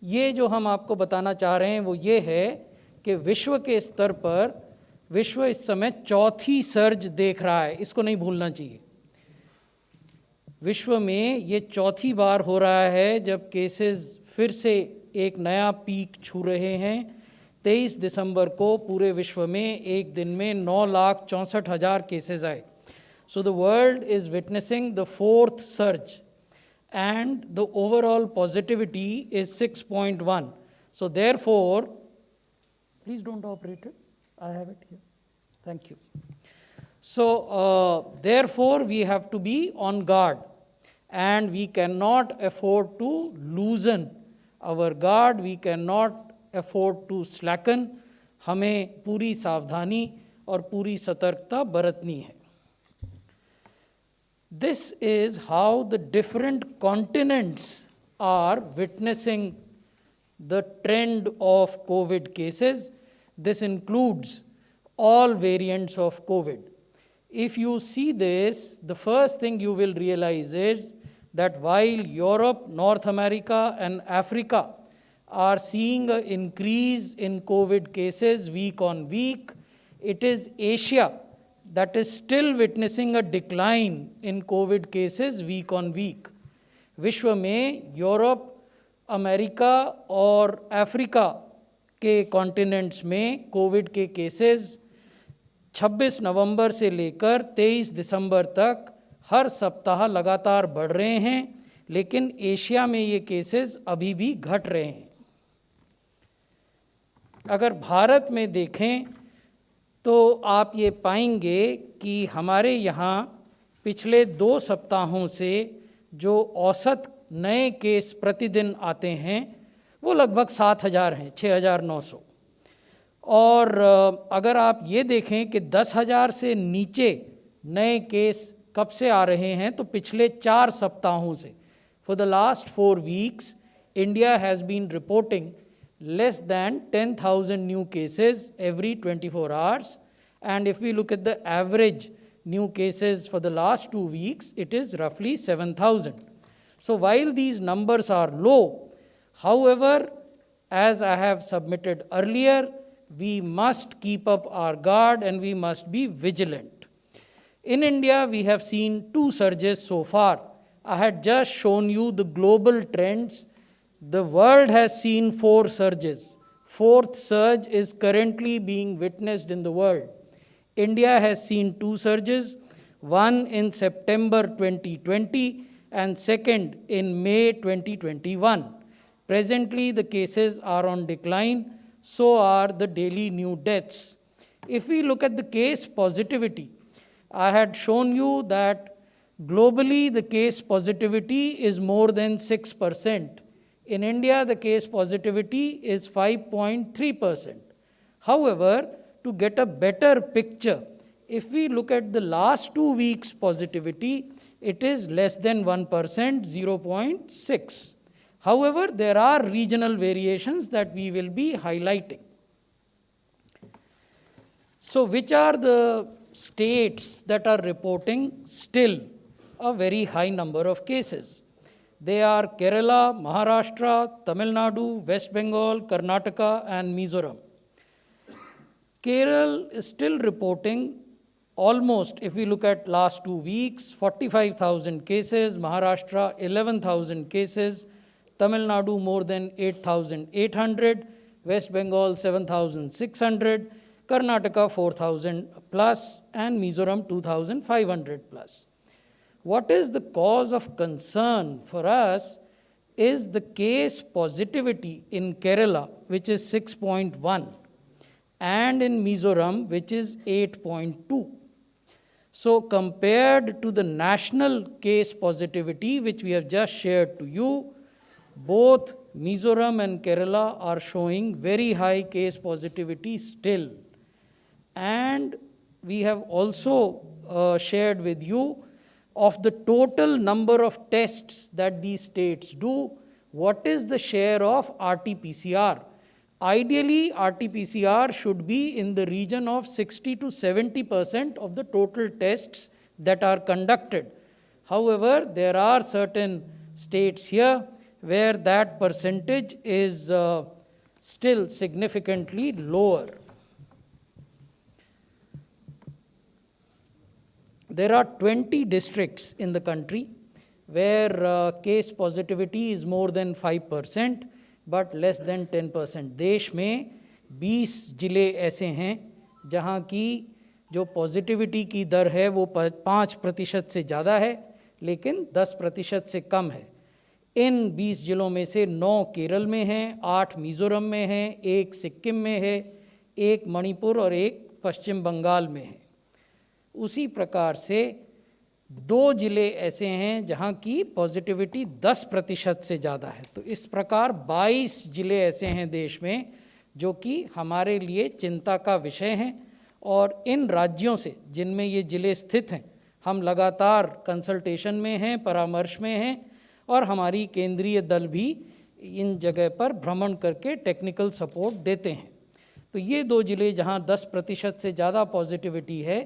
ये जो हम आपको बताना चाह रहे हैं वो ये है कि विश्व के स्तर पर विश्व इस समय चौथी सर्ज देख रहा है, इसको नहीं भूलना चाहिए। विश्व में ये चौथी बार हो रहा है जब केसेस फिर से एक नया पीक छू रहे हैं। 23 दिसंबर को पूरे विश्व में एक दिन में 9,64,000 केसेस आए। So the world is witnessing the fourth surge and the overall positivity is 6.1. So therefore, please don't operate it. I have it here. Thank you. So therefore, we have to be on guard, and we cannot afford to loosen our guard. We cannot afford to slacken. हमें पूरी सावधानी और पूरी सतर्कता बरतनी है। This is how the different continents are witnessing the trend of COVID cases. This includes all variants of COVID. If you see this, the first thing you will realize is that while Europe, North America, and Africa are seeing an increase in COVID cases week on week, it is Asia that is still witnessing a decline in COVID cases week on week. विश्व में Europe, America और Africa के continents में Covid के cases 26 नवंबर से लेकर 23 दिसंबर तक हर सप्ताह लगातार बढ़ रहे हैं, लेकिन एशिया में ये केसेस अभी भी घट रहे हैं। अगर भारत में देखें तो आप ये पाएंगे कि हमारे यहाँ पिछले 2 सप्ताहों से जो औसत नए केस प्रतिदिन आते हैं वो लगभग 7,000 हैं, 6,900। और अगर आप ये देखें कि 10,000 से नीचे नए केस कब से आ रहे हैं, तो पिछले 4 सप्ताहों से for the last 4 weeks India has been reporting less than 10,000 new cases every 24 hours. And if we look at the average new cases for the last 2 weeks, it is roughly 7,000. So while these numbers are low, however, as I have submitted earlier, we must keep up our guard and we must be vigilant. In India, we have seen 2 surges so far. I had just shown you the global trends. The world has seen 4 surges. 4th surge is currently being witnessed in the world. India has seen 2 surges, one in September 2020 and second in May 2021. Presently, the cases are on decline, so are the daily new deaths. If we look at the case positivity, I had shown you that globally the case positivity is more than 6%. In India, the case positivity is 5.3%. However, to get a better picture, if we look at the last 2 weeks positivity, it is less than 1%, 0.6. However, there are regional variations that we will be highlighting. So, which are the states that are reporting still a very high number of cases? They are Kerala, Maharashtra, Tamil Nadu, West Bengal, Karnataka, and Mizoram. Kerala is still reporting almost, if we look at last 2 weeks, 45,000 cases, Maharashtra 11,000 cases, Tamil Nadu more than 8,800, West Bengal 7,600, Karnataka 4,000 plus, and Mizoram 2,500 plus. What is the cause of concern for us is the case positivity in Kerala, which is 6.1, and in Mizoram, which is 8.2. So compared to the national case positivity, which we have just shared to you, both Mizoram and Kerala are showing very high case positivity still. And we have also shared with you of the total number of tests that these states do, what is the share of RT-PCR? Ideally, RT-PCR should be in the region of 60 to 70% of the total tests that are conducted. However, there are certain states here where that percentage is still significantly lower. There are 20 districts in the country where case positivity is more than 5% but less than 10%. देश में 20 जिले ऐसे हैं जहां की जो positivity की दर है वो 5% से ज़्यादा है लेकिन 10% से कम है। इन 20 जिलों में से 9 केरल में हैं, 8 मिज़ोरम में हैं, 1 सिक्किम में है, 1 मणिपुर और 1 पश्चिम बंगाल में है। उसी प्रकार से 2 जिले ऐसे हैं जहां की पॉजिटिविटी 10% से ज़्यादा है। तो इस प्रकार 22 जिले ऐसे हैं देश में जो कि हमारे लिए चिंता का विषय हैं और इन राज्यों से जिनमें ये जिले स्थित हैं हम लगातार कंसल्टेशन में हैं, परामर्श में हैं और हमारी केंद्रीय दल भी इन जगह पर भ्रमण करके टेक्निकल सपोर्ट देते हैं। तो ये 2 जिले जहां 10% से ज़्यादा पॉजिटिविटी है